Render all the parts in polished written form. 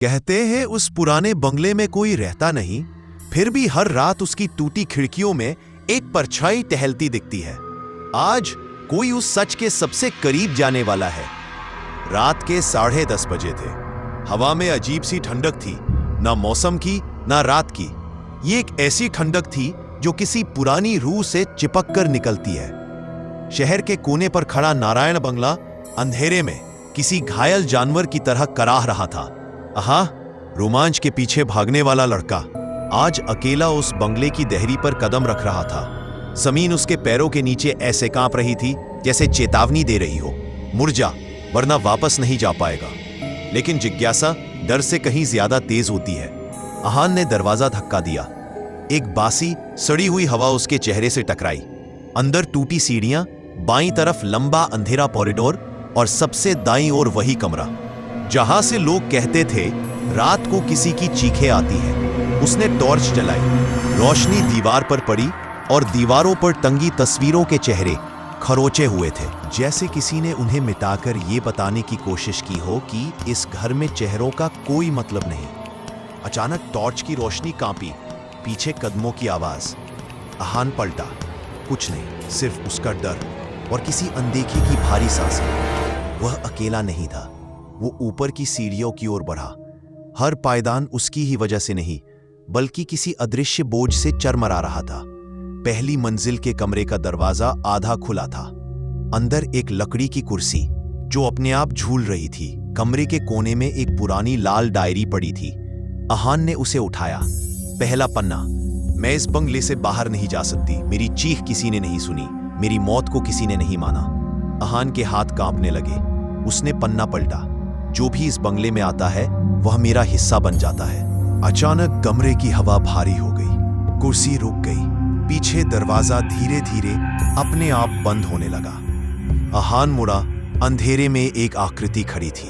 कहते हैं उस पुराने बंगले में कोई रहता नहीं, फिर भी हर रात उसकी टूटी खिड़कियों में एक परछाई टहलती दिखती है। आज कोई उस सच के सबसे करीब जाने वाला है। रात के 10:30 बजे थे। हवा में अजीब सी ठंडक थी, ना मौसम की ना रात की। ये एक ऐसी ठंडक थी जो किसी पुरानी रूह से चिपक कर निकलती है। शहर के कोने पर खड़ा नारायण बंगला अंधेरे में किसी घायल जानवर की तरह कराह रहा था। आहा, रोमांच के पीछे भागने वाला लड़का आज अकेला उस बंगले की देहरी पर कदम रख रहा था। जमीन उसके पैरों के नीचे ऐसे कांप रही थी जैसे चेतावनी दे रही हो, मुड़ जा वरना वापस नहीं जा पाएगा। लेकिन जिज्ञासा डर से कहीं ज्यादा तेज होती है। आहान ने दरवाजा धक्का दिया। एक बासी सड़ी हुई हवा उसके चेहरे से टकराई। अंदर टूटी सीढ़ियां, बाईं तरफ लंबा अंधेरा कॉरिडोर और सबसे दाईं ओर वही कमरा जहां से लोग कहते थे रात को किसी की चीखें आती हैं। उसने टॉर्च जलाई। रोशनी दीवार पर पड़ी और दीवारों पर टंगी तस्वीरों के चेहरे खरोचे हुए थे, जैसे किसी ने उन्हें मिटाकर ये बताने की कोशिश की हो कि इस घर में चेहरों का कोई मतलब नहीं। अचानक टॉर्च की रोशनी कांपी, पीछे कदमों की आवाज। आहान पलटा। कुछ नहीं, सिर्फ उसका डर और किसी अनदेखी की भारी सांसें। वह अकेला नहीं था। वो ऊपर की सीढ़ियों की ओर बढ़ा। हर पायदान उसकी ही वजह से नहीं, बल्कि किसी अदृश्य बोझ से चरमरा रहा था। पहली मंजिल के कमरे का दरवाजा आधा खुला था। अंदर एक लकड़ी की कुर्सी जो अपने आप झूल रही थी। कमरे के कोने में एक पुरानी लाल डायरी पड़ी थी। आहान ने उसे उठाया। पहला पन्ना। मैं इस बंगले से बाहर नहीं जा सकती। मेरी चीख किसी ने नहीं सुनी, मेरी मौत को किसी ने नहीं माना। आहान के हाथ कांपने लगे। उसने पन्ना पलटा। जो भी इस बंगले में आता है वह मेरा हिस्सा बन जाता है। अचानक कमरे की हवा भारी हो गई। कुर्सी रुक गई। पीछे दरवाजा धीरे धीरे अपने आप बंद होने लगा। आहान मुड़ा। अंधेरे में एक आकृति खड़ी थी।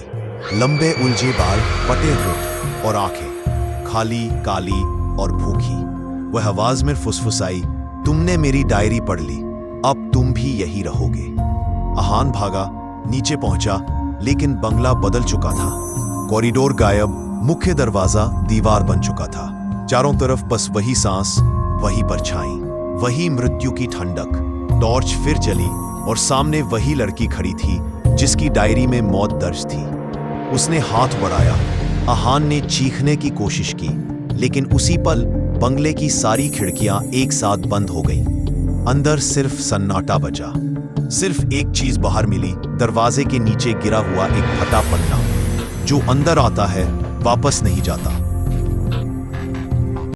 लंबे उलझे बाल, पटे होठ और आंखें खाली, काली और भूखी। वह आवाज में फुसफुसाई, तुमने मेरी डायरी पढ़ ली, अब तुम भी यही रहोगे। आहान भागा, नीचे पहुंचा, लेकिन बंगला बदल चुका था। कॉरिडोर गायब, मुख्य दरवाजा दीवार बन चुका था। चारों तरफ बस वही सांस, वही परछाई, वही मृत्यु की ठंडक। टॉर्च फिर जली और सामने वही लड़की खड़ी थी जिसकी डायरी में मौत दर्ज थी। उसने हाथ बढ़ाया। आहान ने चीखने की कोशिश की, लेकिन उसी पल बंगले की सारी खिड़कियां एक साथ बंद हो गईं। अंदर सिर्फ सन्नाटा बचा। सिर्फ एक चीज बाहर मिली, दरवाजे के नीचे गिरा हुआ एक फटा पन्ना। जो अंदर आता है वापस नहीं जाता।